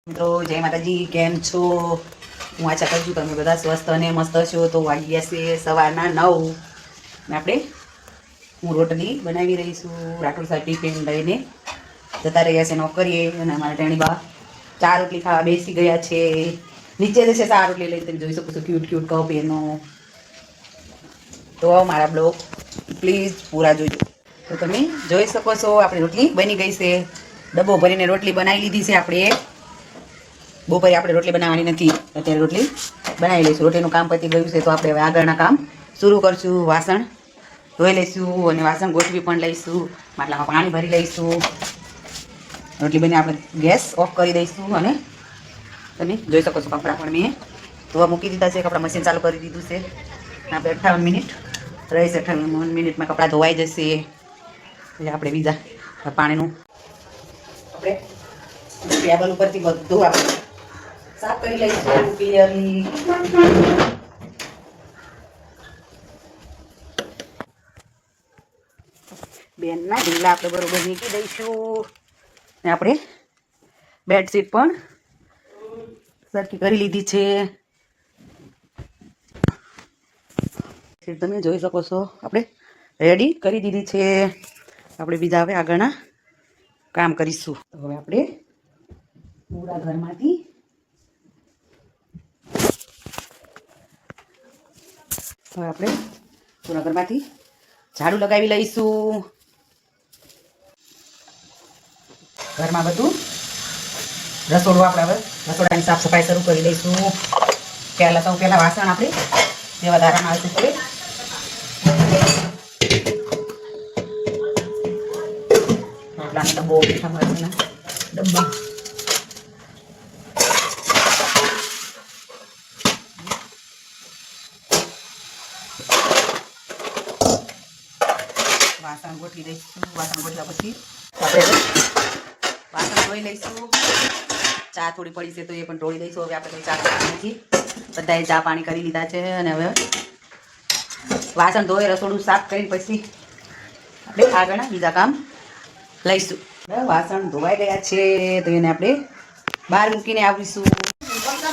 મિત્રો જય માતાજી, કેમ છો? હું આશા કરું છું તમે બધા સ્વસ્થ અને મસ્ત છો. તો વાગી ગયા છે સવારના 9 ને આપણે હું રોટલી બનાવી રહી છું. રાઠોડ સાહેબ ટિફિન લઈને જતા રહ્યા છે નોકરીએ અને અમારા ટેણીબા ચા રોટલી ખાવા બેસી ગયા છે. નીચે જશે ચા રોટલી લઈને, તમે જોઈ શકો છો ક્યુટ ક્યુટ કપ એનો. તો મારા બ્લોગ પ્લીઝ પૂરા જોજો. તો તમે જોઈ શકો છો આપણી રોટલી બની ગઈ છે. ડબ્બો ભરીને રોટલી બનાવી લીધી છે આપણે. બપોરે આપણે રોટલી બનાવવાની નથી, અત્યારે રોટલી બનાવી લઈશું. રોટલીનું કામ પતી ગયું છે તો આપણે હવે આગળના કામ શરૂ કરશું. વાસણ ધોઈ લઈશું અને વાસણ ગોઠવી પણ લઈશું. માટલામાં પાણી ભરી લઈશું. રોટલી બની આપણે ગેસ ઓફ કરી દઈશું અને તમે જોઈ શકો છો કપડાં પણ મેં ધોવા મૂકી દીધા છે. કપડાં મશીન ચાલુ કરી દીધું છે. આપણે 58 મિનિટ રહી છે. 58 મિનિટમાં કપડાં ધોવાઈ જશે. એટલે આપણે બીજા પાણીનું આપણે ટેબલ ઉપરથી બધું આપણે સાફ કરી લઈશું ક્લિયરલી. બેનના ઢીલા આપણે બરોબર મૂકી દઈશું. ને આપણે બેડશીટ પણ સરખી કરી લીધી છે. તમે જોઈ શકો છો આપણે રેડી કરી દીધી છે. આપણે બીજા હવે આગળના કામ કરીશું. હવે આપણે પૂરા ઘરમાંથી ઝાડુ લગાવી લઈશું. ઘરમાં બધું રસોડું આપણે હવે રસોડાની સાફ સફાઈ શરૂ કરી દઈશું. પહેલા વાસણ આપણે જેવા ધારામાં આવશે પડે રોટલાનો ડબ્બો મીઠા મરચાના ડબ્બા વાસણ ગોઠવી દઈશું. વાસણ ગોઠવ્યા પછી આપણે વાસણ ધોઈ લઈશું. ચા થોડી પડી છે તો એ પણ ઢોળી દઈશું. હવે આપણે કંઈ ચા કરવાની નથી, બધાએ ચા પાણી કરી લીધા છે. અને હવે વાસણ ધોઈ રસોડું સાફ કરીને પછી આપણે આગળના બીજા કામ લઈશું. વાસણ ધોવાઈ ગયા છે તો એને આપણે બહાર મૂકીને આવીશું.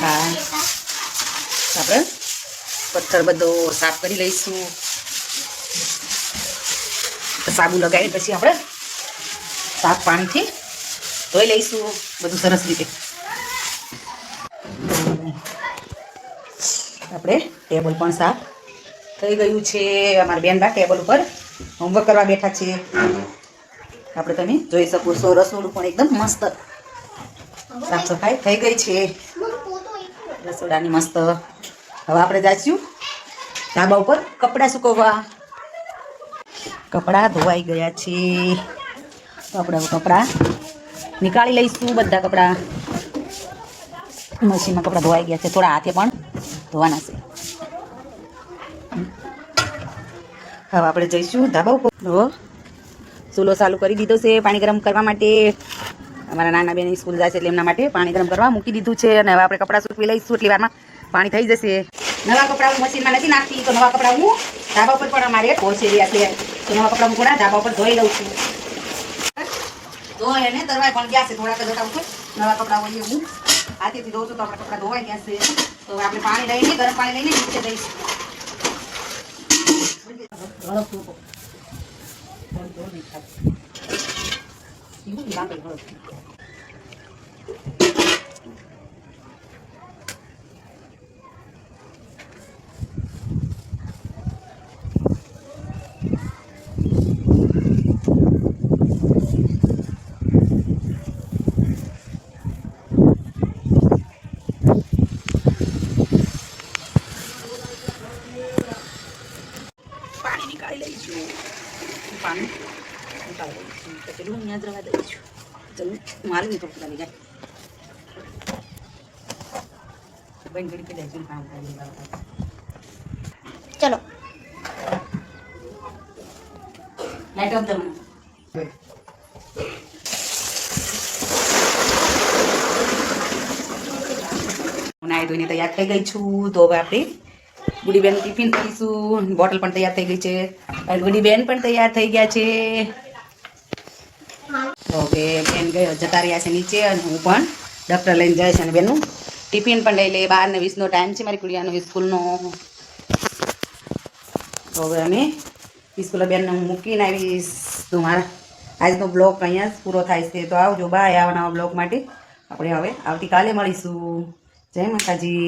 હા, આપણે પથ્થર બધો સાફ કરી લઈશું. સાબુ લગાવી પછી આપણે સાફ પાણીથી ધોઈ લઈશું બધું સરસ રીતે. આપણે ટેબલ પણ સાફ થઈ ગયું છે. અમારા બેનબા ટેબલ ઉપર હોમવર્ક કરવા બેઠા છે. આપણે તમે જોઈ શકો છો રસોડું પણ એકદમ મસ્ત સાફ સફાઈ થઈ ગઈ છે રસોડાની મસ્ત. હવે આપણે જઈશું ધાબા ઉપર કપડાં સુકવવા. કપડાં ધોવાઈ ગયા છે તો આપણે હવે કપડાં નીકાળી લઈશું. બધા કપડાં મશીનમાં કપડાં ધોવાઈ ગયા છે. થોડા હાથે પણ ધોવાના છે. હવે આપણે જઈશું ધાબા ઉપર. ચૂલો ચાલુ કરી દીધો છે પાણી ગરમ કરવા માટે. અમારા નાના બેન સ્કૂલ જાય છે એટલે એમના માટે પાણી ગરમ કરવા મૂકી દીધું છે. અને હવે આપણે કપડાં સૂકવી લઈશું. એટલી વારમાં પાણી થઈ જશે. નવા કપડાં હું મશીનમાં નથી નાખતી તો નવા કપડાં હું ધાબા ઉપર પણ અમારે પહોંચી રહ્યા છે. તો નવા કપડાં હું થોડા ધાબા ઉપર ધોઈ લઉં છું. ધોઈ અને તરવાઈ પણ ગયા છે. થોડાક જતા ઉપર નવા કપડાં હોય હું હાથેથી ધોઉં છું તો આપણા કપડાં ધોવાઈ ગયા છે. તો આપણે પાણી લઈને ગરમ પાણી લઈને નીચે દઈશું. પાણી નીકાળી લઈશું. પાણી નીકાળી દઈશું. પછી હું યાદ રવા દઈશું. ચલો મારું નહીં થોડું લાગી જાય. બંધ કરી દઈશું કામ કરી. ચલો લાઈટ ઓફ દઉં. નાઈ ધોઈને તૈયાર થઈ ગઈ છું. તો હવે આપણે ગુડી બેન ટિફિન કરીશું. બોટલ પણ તૈયાર થઈ ગઈ છે. ગુડી બેન પણ તૈયાર થઈ ગયા છે. હવે બેન જતા રહ્યા છે નીચે અને હું પણ ડૉક્ટર લઈને જાય છે અને બેનનું ટિફિન પણ લઈ લે. 12:20નો ટાઈમ છે મારી કુડિયાનો સ્કૂલનો. તો હવે અમે સ્કૂલે બેનને હું મૂકીને આવીશ. તો મારા આજનો બ્લોગ અહીંયા જ પૂરો થાય છે. તો આવજો, બાય. આવા નવા બ્લોગ માટે આપણે હવે આવતીકાલે મળીશું. જય માતાજી.